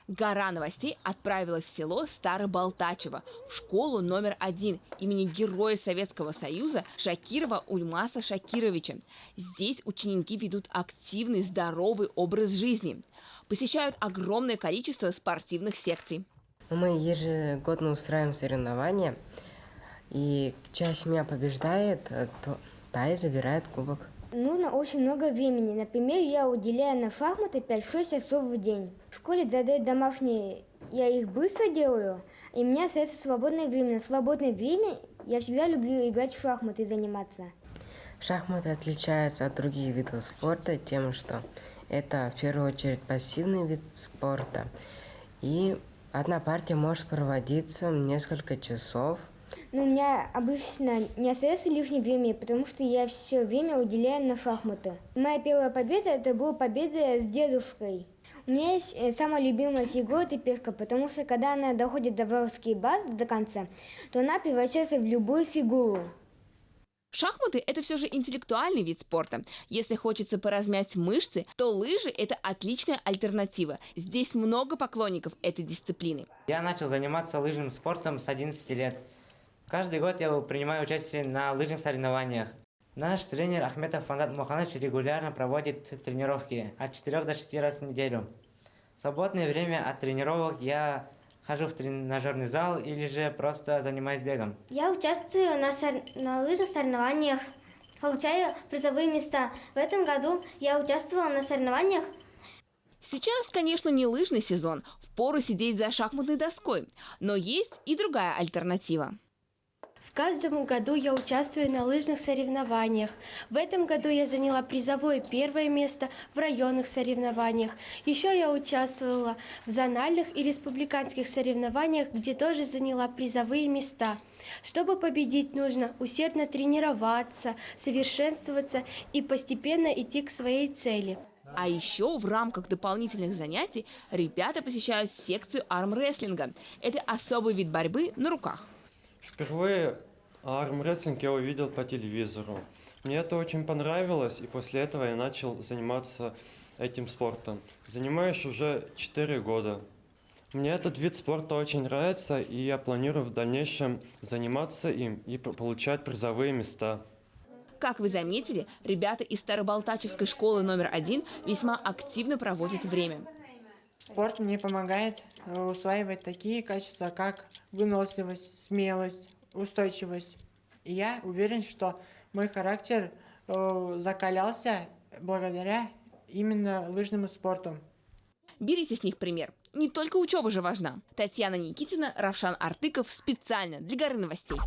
Гора новостей отправилась в село Старобалтачево, в школу номер 1 имени Героя Советского Союза Шакирова Ульмаса Шакировича. Здесь ученики ведут активный, здоровый образ жизни. Посещают огромное количество спортивных секций. Мы ежегодно устраиваем соревнования, и часть меня побеждает, то та и забирает кубок. Нужно очень много времени. Например, я уделяю на шахматы 5-6 часов в день. В школе задают домашние, я их быстро делаю, и у меня остается свободное время. На свободное время я всегда люблю играть в шахматы и заниматься. Шахматы отличаются от других видов спорта тем, что это в первую очередь пассивный вид спорта, и одна партия может проводиться несколько часов. Но у меня обычно не остается лишнего времени, потому что я все время уделяю на шахматы. Моя первая победа – это была победа с дедушкой. У меня есть самая любимая фигура – это пешка, потому что когда она доходит до вражеской базы до конца, то она превращается в любую фигуру. Шахматы – это все же интеллектуальный вид спорта. Если хочется поразмять мышцы, то лыжи – это отличная альтернатива. Здесь много поклонников этой дисциплины. Я начал заниматься лыжным спортом с 11 лет. Каждый год я принимаю участие на лыжных соревнованиях. Наш тренер Ахметов Фанат Муханович регулярно проводит тренировки от 4 до 6 раз в неделю. В свободное время от тренировок я хожу в тренажерный зал или же просто занимаюсь бегом. Я участвую на лыжных соревнованиях, получаю призовые места. В этом году я участвовала на соревнованиях. Сейчас, конечно, не лыжный сезон, впору сидеть за шахматной доской, но есть и другая альтернатива. В каждом году я участвую на лыжных соревнованиях. В этом году я заняла призовое первое место в районных соревнованиях. Еще я участвовала в зональных и республиканских соревнованиях, где тоже заняла призовые места. Чтобы победить, нужно усердно тренироваться, совершенствоваться и постепенно идти к своей цели. А еще в рамках дополнительных занятий ребята посещают секцию армрестлинга. Это особый вид борьбы на руках. Впервые армрестлинг я увидел по телевизору. Мне это очень понравилось, и после этого я начал заниматься этим спортом. Занимаюсь уже 4 года. Мне этот вид спорта очень нравится, и я планирую в дальнейшем заниматься им и получать призовые места. Как вы заметили, ребята из Старобалтачевской школы номер 1 весьма активно проводят время. Спорт мне помогает усваивать такие качества, как выносливость, смелость, устойчивость. И я уверен, что мой характер закалялся благодаря именно лыжному спорту. Берите с них пример. Не только учеба же важна. Татьяна Никитина, Равшан Артыков специально для «Горы новостей».